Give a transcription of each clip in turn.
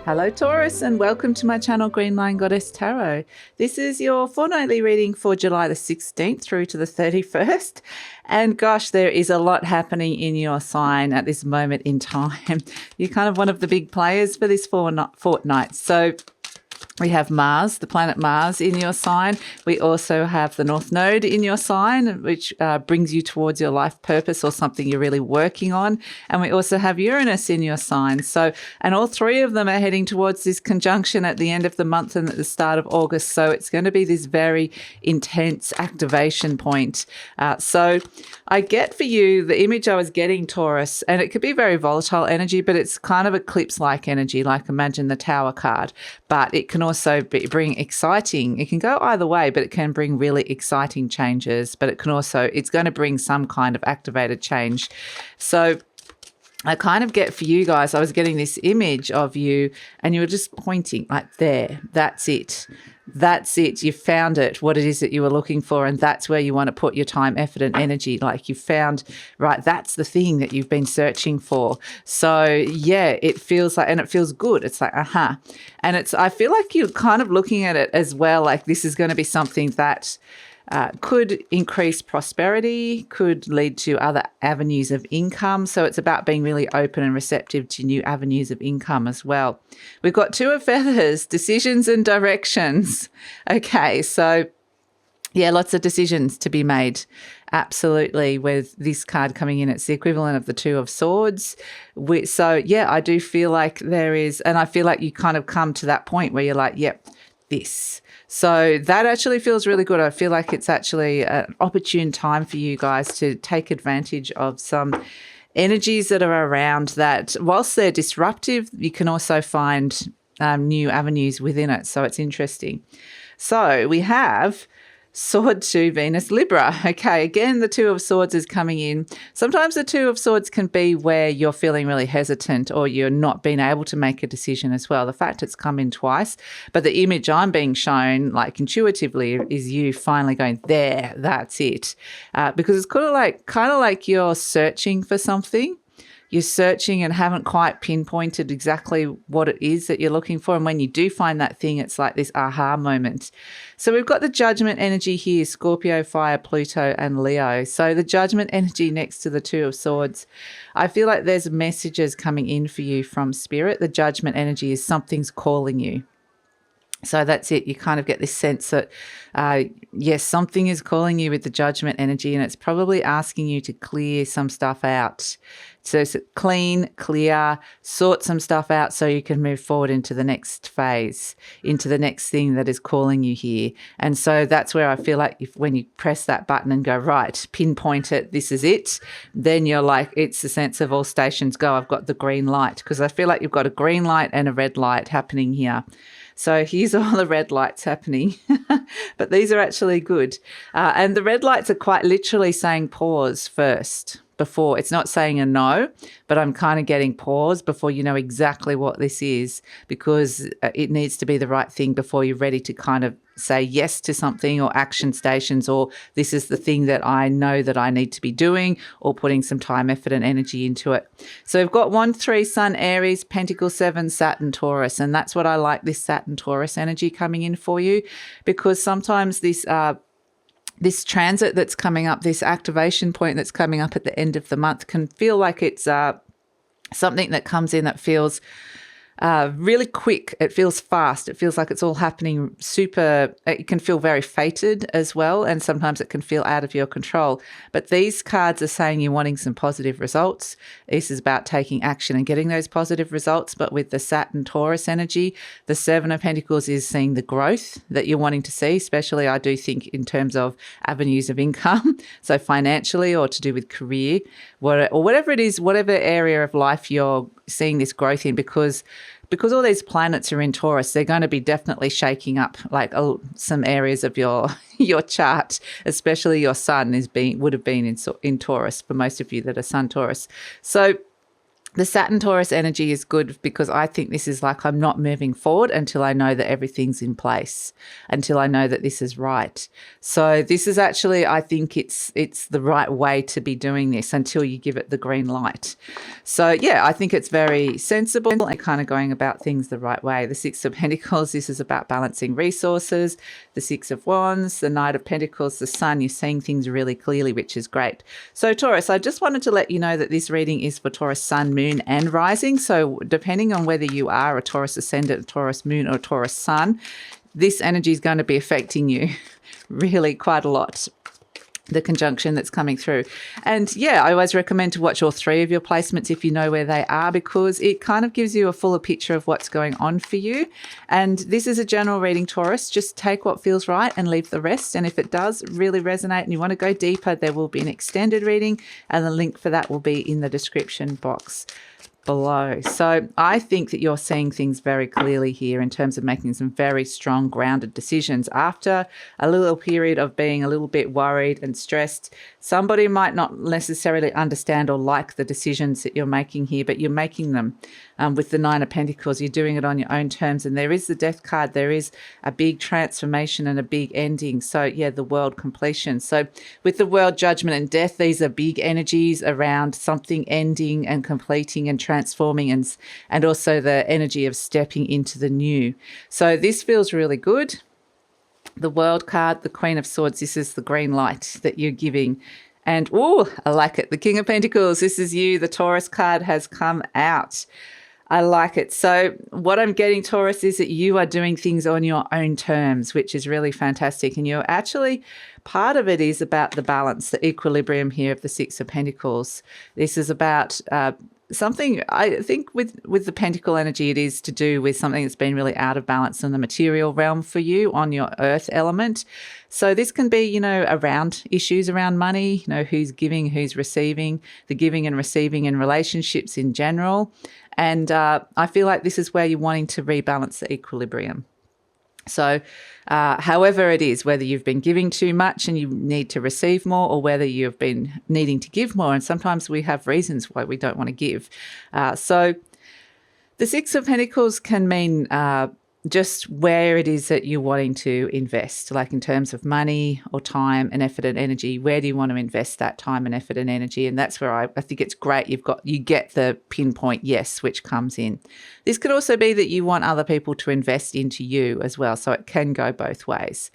Hello Taurus, and welcome to my channel GreenLion Goddess Tarot. This is your fortnightly reading for July the 16th through to the 31st. And gosh, there is a lot happening in your sign at this moment in time. You're kind of one of the big players for this fortnight. So we have Mars, the planet Mars in your sign. We also have the North Node in your sign, which brings you towards your life purpose or something you're really working on. And we also have Uranus in your sign. So, and all three of them are heading towards this conjunction at the end of the month and at the start of August. So it's going to be this very intense activation point. So I get for you the image I was getting, Taurus, and it could be very volatile energy, but it's kind of eclipse-like energy, like imagine the Tower card. But it can also bring exciting, it can go either way, but it can bring really exciting changes, but it can also, it's going to bring some kind of activated change. So I kind of get for you guys, I was getting this image of you and you were just pointing like there, that's it. That's it. You found it, what it is that you were looking for. And that's where you want to put your time, effort and energy. Like you found, right, that's the thing that you've been searching for. So yeah, it feels like, and it feels good. It's like, aha. And it's, I feel like you're kind of looking at it as well. Like this is going to be something that could increase prosperity, could lead to other avenues of income. So it's about being really open and receptive to new avenues of income as well. We've got Two of Feathers, decisions and directions. Okay, so yeah, lots of decisions to be made. Absolutely. With this card coming in, it's the equivalent of the Two of Swords. So yeah, I do feel like there is, and I feel like you kind of come to that point where you're like, yep, this. So that actually feels really good. I feel like it's actually an opportune time for you guys to take advantage of some energies that are around that. Whilst they're disruptive, you can also find new avenues within it. So it's interesting. So we have Sword 2, Venus, Libra. Okay, again, the Two of Swords is coming in. Sometimes the Two of Swords can be where you're feeling really hesitant or you're not being able to make a decision as well. The fact it's come in twice, but the image I'm being shown, like intuitively, is you finally going, there, that's it. Because it's kind of like you're searching for something. You're searching and haven't quite pinpointed exactly what it is that you're looking for. And when you do find that thing, it's like this aha moment. So we've got the Judgment energy here, Scorpio, Fire, Pluto, and Leo. So the Judgment energy next to the Two of Swords, I feel like there's messages coming in for you from Spirit. The Judgment energy is something's calling you. So that's it. You kind of get this sense that, yes, something is calling you with the Judgment energy and it's probably asking you to clear some stuff out. So clean, clear, sort some stuff out so you can move forward into the next phase, into the next thing that is calling you here. And so that's where I feel like when you press that button and go, right, pinpoint it, this is it, then you're like, it's the sense of all stations go, I've got the green light, because I feel like you've got a green light and a red light happening here. So here's all the red lights happening, but these are actually good. And the red lights are quite literally saying pause first before. It's not saying a no, but I'm kind of getting pause before you know exactly what this is, because it needs to be the right thing before you're ready to kind of say yes to something or action stations, or this is the thing that I know that I need to be doing, or putting some time, effort and energy into it. So we've got 1, 3, Sun, Aries, Pentacle 7, Saturn, Taurus. And that's what I like, this Saturn, Taurus energy coming in for you, because sometimes this transit that's coming up, this activation point that's coming up at the end of the month can feel like it's something that comes in that feels really quick. It feels fast. It feels like it's all happening super. It can feel very fated as well, and sometimes it can feel out of your control. But these cards are saying you're wanting some positive results. This is about taking action and getting those positive results. But with the Saturn Taurus energy, the Seven of Pentacles is seeing the growth that you're wanting to see, especially I do think in terms of avenues of income, so financially or to do with career, or whatever it is, whatever area of life you're seeing this growth in, because all these planets are in Taurus, they're going to be definitely shaking up like some areas of your chart, especially your sun would have been in Taurus for most of you that are Sun Taurus. So The Saturn Taurus energy is good because I think this is like, I'm not moving forward until I know that everything's in place, until I know that this is right. So this is actually, I think it's the right way to be doing this until you give it the green light. So yeah, I think it's very sensible and kind of going about things the right way. The Six of Pentacles, this is about balancing resources. The Six of Wands, the Knight of Pentacles, the Sun, you're seeing things really clearly, which is great. So Taurus, I just wanted to let you know that this reading is for Taurus Sun, Moon and Rising. So depending on whether you are a Taurus Ascendant, a Taurus Moon or a Taurus Sun, this energy is going to be affecting you really quite a lot, the conjunction that's coming through. And yeah, I always recommend to watch all three of your placements if you know where they are, because it kind of gives you a fuller picture of what's going on for you. And this is a general reading, Taurus. Just take what feels right and leave the rest. And if it does really resonate and you want to go deeper, there will be an extended reading, and the link for that will be in the description box below. So I think that you're seeing things very clearly here in terms of making some very strong, grounded decisions after a little period of being a little bit worried and stressed. Somebody might not necessarily understand or like the decisions that you're making here, but you're making them. With the Nine of Pentacles, you're doing it on your own terms. And there is the Death card. There is a big transformation and a big ending. So yeah, the world completion. So with the world judgment and death, these are big energies around something ending and completing and transforming, and also the energy of stepping into the new. So this feels really good. The World card, the Queen of Swords, this is the green light that you're giving. And oh, I like it. The King of Pentacles, this is you. The Taurus card has come out. I like it. So what I'm getting, Taurus, is that you are doing things on your own terms, which is really fantastic. And you're actually, part of it is about the balance, the equilibrium here of the Six of Pentacles. This is about something, I think with the Pentacle energy, it is to do with something that's been really out of balance in the material realm for you on your earth element. So this can be, you know, around issues around money, you know, who's giving, who's receiving, the giving and receiving in relationships in general. And I feel like this is where you're wanting to rebalance the equilibrium. So however it is, whether you've been giving too much and you need to receive more, or whether you've been needing to give more, and sometimes we have reasons why we don't want to give. So the Six of Pentacles can mean just where it is that you're wanting to invest, like in terms of money or time and effort and energy. Where do you want to invest that time and effort and energy? And that's where I think it's great. You get the pinpoint yes, which comes in. This could also be that you want other people to invest into you as well. So it can go both ways.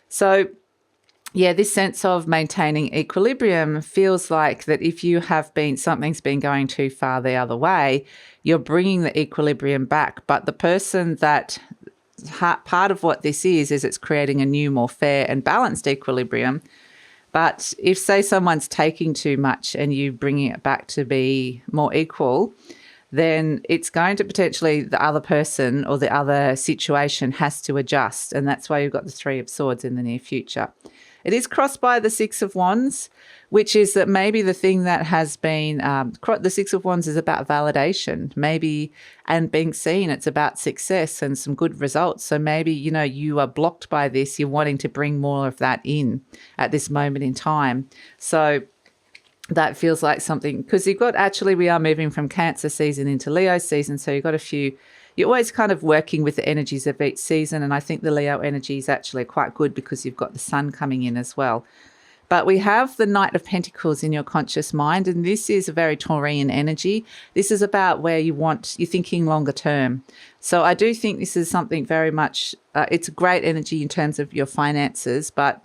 So yeah, this sense of maintaining equilibrium feels like that if you have been, something's been going too far the other way, you're bringing the equilibrium back. But the person that, part of what this is it's creating a new, more fair and balanced equilibrium. But if, say, someone's taking too much and you bringing it back to be more equal, then it's going to potentially, the other person or the other situation has to adjust. And that's why you've got the Three of Swords in the near future. It is crossed by the Six of Wands, which is that maybe the thing that has been, the Six of Wands is about validation, maybe, and being seen. It's about success and some good results. So maybe, you know, you are blocked by this. You're wanting to bring more of that in at this moment in time. So that feels like something, because you've got, actually, we are moving from Cancer season into Leo season. So you've got a few, you're always kind of working with the energies of each season. And I think the Leo energy is actually quite good because you've got the Sun coming in as well. But we have the Knight of Pentacles in your conscious mind, and this is a very Taurian energy. This is about where you're thinking longer term. So I do think this is something very much, it's a great energy in terms of your finances, but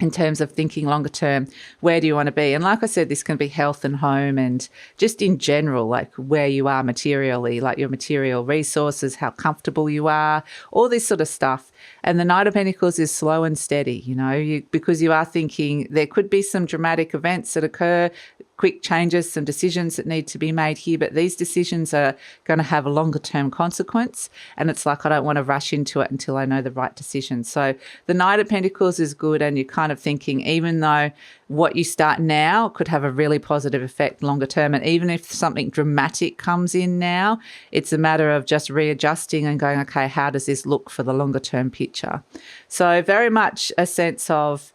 in terms of thinking longer term, where do you want to be? And like I said, this can be health and home and just in general, like where you are materially, like your material resources, how comfortable you are, all this sort of stuff. And the Knight of Pentacles is slow and steady, you know, because you are thinking there could be some dramatic events that occur, quick changes, some decisions that need to be made here, but these decisions are going to have a longer term consequence. And it's like, I don't want to rush into it until I know the right decision. So the Knight of Pentacles is good, and you're kind of thinking, even though what you start now could have a really positive effect longer term, and even if something dramatic comes in now, it's a matter of just readjusting and going, okay, how does this look for the longer term picture? So very much a sense of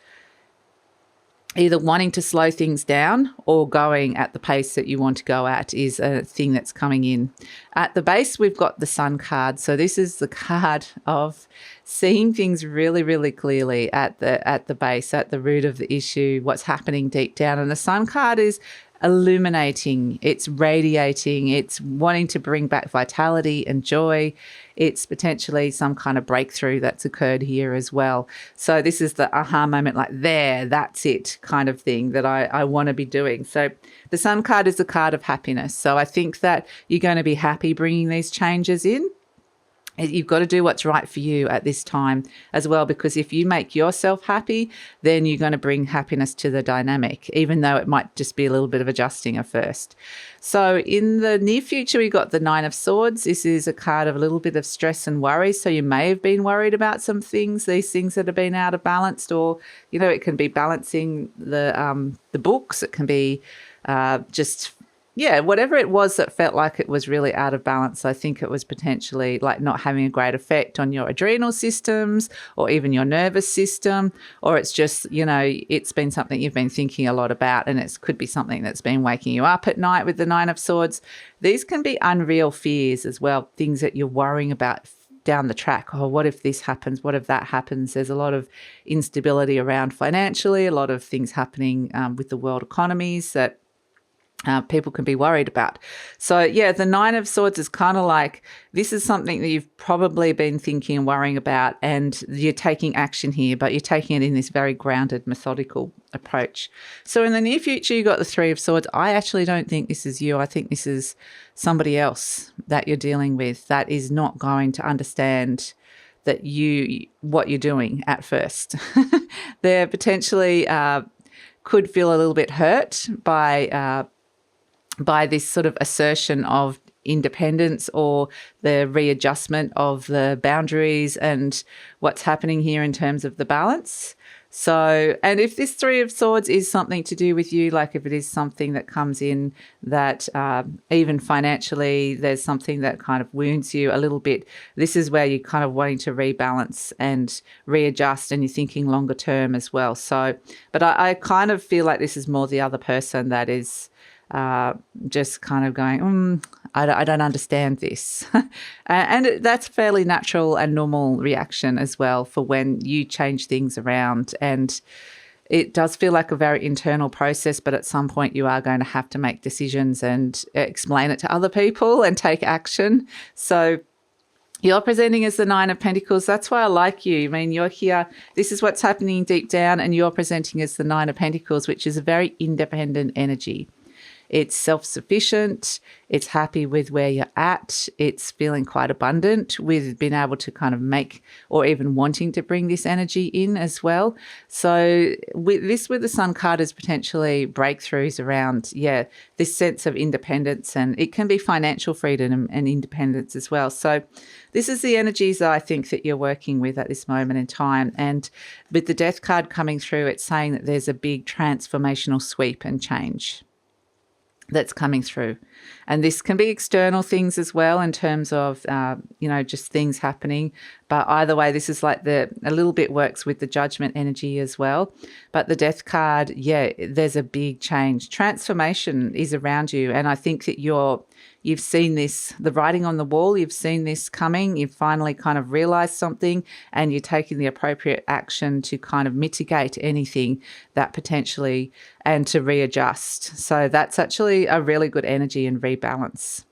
either wanting to slow things down or going at the pace that you want to go at is a thing that's coming in. At the base, we've got the Sun card. So this is the card of seeing things really, really clearly at the base, at the root of the issue, what's happening deep down. And the Sun card is illuminating, it's radiating, it's wanting to bring back vitality and joy. It's potentially some kind of breakthrough that's occurred here as well. So this is the aha moment, like there, that's it kind of thing that I want to be doing. So the Sun card is the card of happiness. So I think that you're going to be happy bringing these changes in. You've got to do what's right for you at this time as well, because if you make yourself happy, then you're going to bring happiness to the dynamic, even though it might just be a little bit of adjusting at first. So in the near future, we got the Nine of Swords. This is a card of a little bit of stress and worry. So you may have been worried about some things, these things that have been out of balance, or, you know, it can be balancing the books. It can be whatever it was that felt like it was really out of balance. I think it was potentially like not having a great effect on your adrenal systems or even your nervous system, or it's just, you know, it's been something you've been thinking a lot about, and it could be something that's been waking you up at night with the Nine of Swords. These can be unreal fears as well, things that you're worrying about down the track. Oh, what if this happens? What if that happens? There's a lot of instability around financially, a lot of things happening with the world economies that people can be worried about. So, yeah, the Nine of Swords is kind of like, this is something that you've probably been thinking and worrying about, and you're taking action here, but you're taking it in this very grounded, methodical approach. So in the near future, you got the Three of Swords. I actually don't think this is you. I think this is somebody else that you're dealing with that is not going to understand that what you're doing at first. They're potentially could feel a little bit hurt by this sort of assertion of independence or the readjustment of the boundaries and what's happening here in terms of the balance. So, and if this Three of Swords is something to do with you, like if it is something that comes in that even financially there's something that kind of wounds you a little bit, this is where you're kind of wanting to rebalance and readjust, and you're thinking longer term as well. So, but I kind of feel like this is more the other person that is just kind of going, I don't understand this. And that's a fairly natural and normal reaction as well for when you change things around. And it does feel like a very internal process, but at some point you are going to have to make decisions and explain it to other people and take action. So you're presenting as the Nine of Pentacles. That's why I like you. I mean, you're here. This is what's happening deep down, and you're presenting as the Nine of Pentacles, which is a very independent energy. It's self-sufficient. It's happy with where you're at. It's feeling quite abundant with being able to kind of make or even wanting to bring this energy in as well. So with the Sun card is potentially breakthroughs around, this sense of independence, and it can be financial freedom and independence as well. So this is the energies that I think that you're working with at this moment in time. And with the Death card coming through, it's saying that there's a big transformational sweep and change that's coming through. And this can be external things as well in terms of, just things happening. But either way, this is like a little bit works with the Judgment energy as well. But the Death card, there's a big change. Transformation is around you. And I think that you've seen this, the writing on the wall, you've seen this coming. You've finally kind of realized something, and you're taking the appropriate action to kind of mitigate anything that potentially, and to readjust. So that's actually a really good energy and rebalance.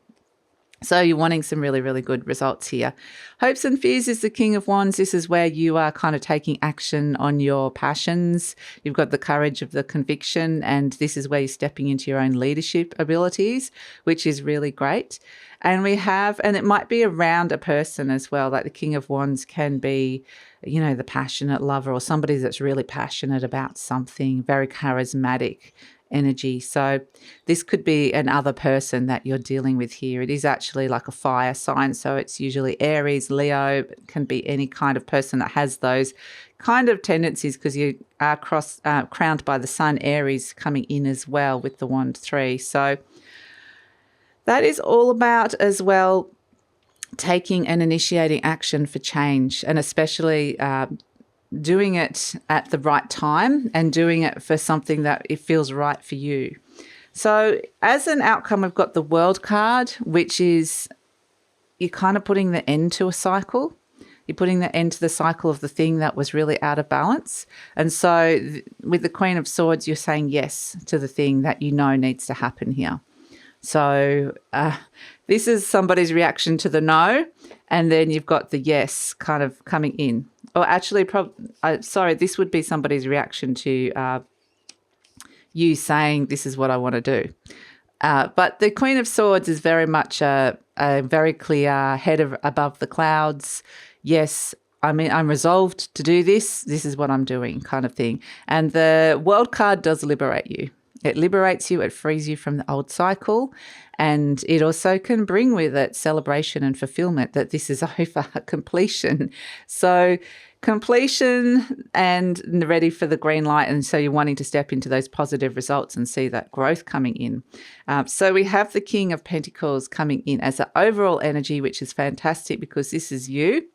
So you're wanting some really, really good results here. Hopes and Fears is the King of Wands. This is where you are kind of taking action on your passions. You've got the courage of the conviction, and this is where you're stepping into your own leadership abilities, which is really great. And it might be around a person as well, like the King of Wands can be, the passionate lover or somebody that's really passionate about something, very charismatic energy. So this could be another person that you're dealing with here. It is actually like a fire sign. So it's usually Aries, Leo, can be any kind of person that has those kind of tendencies, because you are crowned by the Sun, Aries coming in as well with the Wand 3. So that is all about as well taking and initiating action for change, and especially doing it at the right time and doing it for something that it feels right for you. So as an outcome, we've got the World card, which is you're kind of putting the end to a cycle. You're putting the end to the cycle of the thing that was really out of balance. And so with the Queen of Swords, you're saying yes to the thing that you know needs to happen here. So this is somebody's reaction to the no, and then you've got the yes kind of coming in. Or actually, this would be somebody's reaction to you saying this is what I want to do. But the Queen of Swords is very much a very clear head above the clouds. Yes, I mean, I'm resolved to do this. This is what I'm doing kind of thing. And the World card does liberate you. It liberates you. It frees you from the old cycle. And it also can bring with it celebration and fulfillment that this is over, completion. So completion and ready for the green light. And so you're wanting to step into those positive results and see that growth coming in. So we have the King of Pentacles coming in as an overall energy, which is fantastic because this is you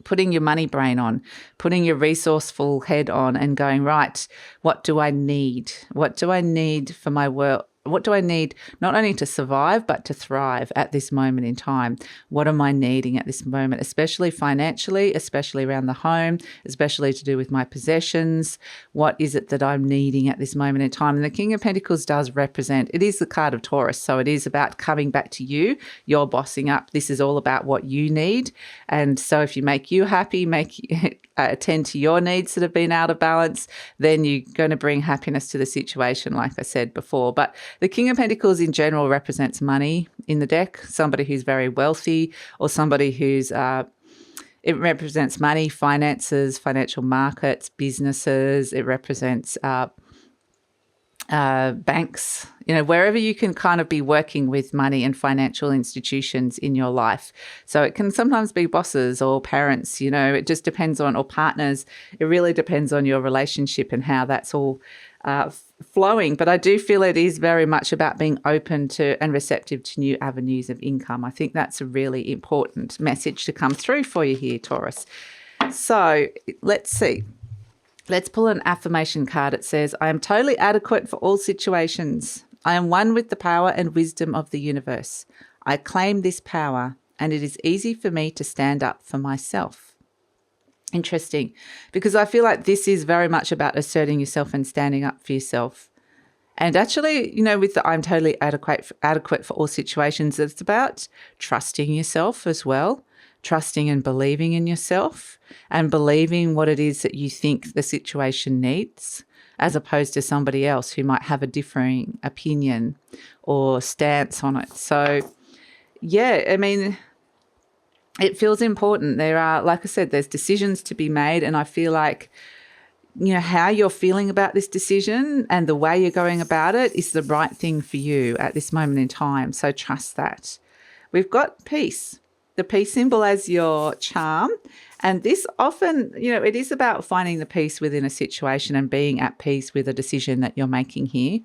putting your money brain on, putting your resourceful head on and going, right, what do I need? What do I need for my world? What do I need not only to survive, but to thrive at this moment in time? What am I needing at this moment, especially financially, especially around the home, especially to do with my possessions? What is it that I'm needing at this moment in time? And the King of Pentacles does represent, it is the card of Taurus. So it is about coming back to you. You're bossing up. This is all about what you need. And so if you make you happy, attend to your needs that have been out of balance, then you're going to bring happiness to the situation, like I said before. But the King of Pentacles in general represents money in the deck, somebody who's very wealthy or somebody who's, it represents money, finances, financial markets, businesses. It represents banks, wherever you can kind of be working with money and financial institutions in your life. So it can sometimes be bosses or parents, it just depends on, or partners. It really depends on your relationship and how that's all flowing. But I do feel it is very much about being open to and receptive to new avenues of income. I think that's a really important message to come through for you here, Taurus. So let's see. Let's pull an affirmation card. It says, I am totally adequate for all situations. I am one with the power and wisdom of the universe. I claim this power, and it is easy for me to stand up for myself. Interesting, because I feel like this is very much about asserting yourself and standing up for yourself. And actually, with the I'm totally adequate for all situations, it's about trusting yourself as well. Trusting and believing in yourself and believing what it is that you think the situation needs, as opposed to somebody else who might have a differing opinion or stance on it. So, yeah, I mean, it feels important. There are, like I said, there's decisions to be made, and I feel like, how you're feeling about this decision and the way you're going about it is the right thing for you at this moment in time. So trust that. We've got peace. The peace symbol as your charm. And this often, it is about finding the peace within a situation and being at peace with a decision that you're making here,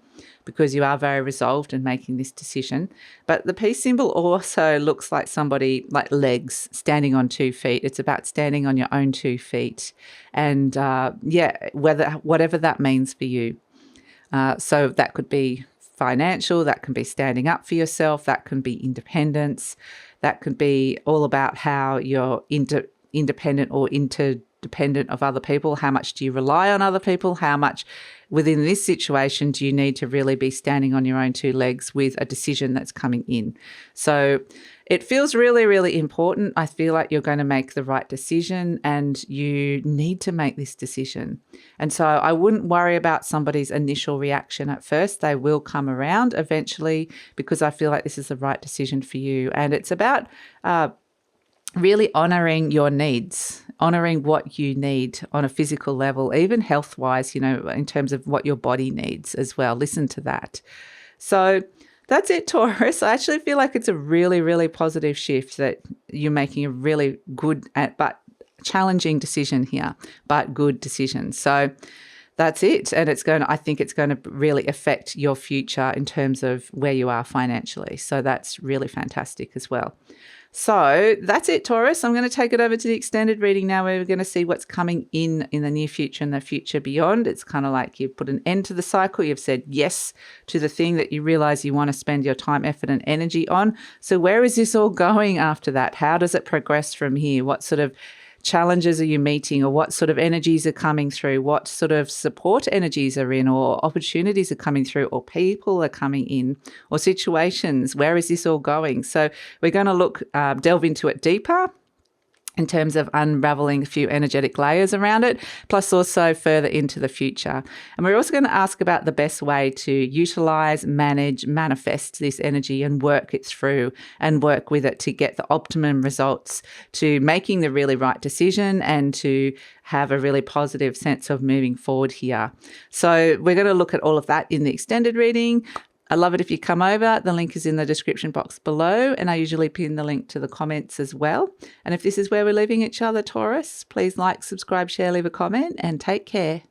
because you are very resolved in making this decision. But the peace symbol also looks like somebody like legs standing on 2 feet. It's about standing on your own 2 feet. And whatever that means for you. So that could be financial, that can be standing up for yourself, that can be independence. That could be all about how you're independent or interdependent of other people. How much do you rely on other people? How much within this situation do you need to really be standing on your own 2 legs with a decision that's coming in? So it feels really, really important. I feel like you're going to make the right decision and you need to make this decision. And so I wouldn't worry about somebody's initial reaction at first. They will come around eventually, because I feel like this is the right decision for you. And it's about really honouring your needs, honouring what you need on a physical level, even health-wise, in terms of what your body needs as well. Listen to that. So that's it, Taurus. I actually feel like it's a really, really positive shift, that you're making a really good but challenging decision here, but good decision. So that's it. And I think it's going to really affect your future in terms of where you are financially. So that's really fantastic as well. So that's it, Taurus. I'm going to take it over to the extended reading now, where we're going to see what's coming in the near future and the future beyond. It's kind of like you've put an end to the cycle. You've said yes to the thing that you realize you want to spend your time, effort, and energy on. So where is this all going after that? How does it progress from here? What sort of challenges are you meeting, or what sort of energies are coming through? What sort of support energies are in, or opportunities are coming through, or people are coming in, or situations? Where is this all going? So we're going to delve into it deeper in terms of unraveling a few energetic layers around it, plus also further into the future. And we're also going to ask about the best way to utilize, manage, manifest this energy and work it through and work with it to get the optimum results, to making the really right decision and to have a really positive sense of moving forward here. So we're going to look at all of that in the extended reading. I love it if you come over. The link is in the description box below, and I usually pin the link to the comments as well. And if this is where we're leaving each other, Taurus, please like, subscribe, share, leave a comment, and take care.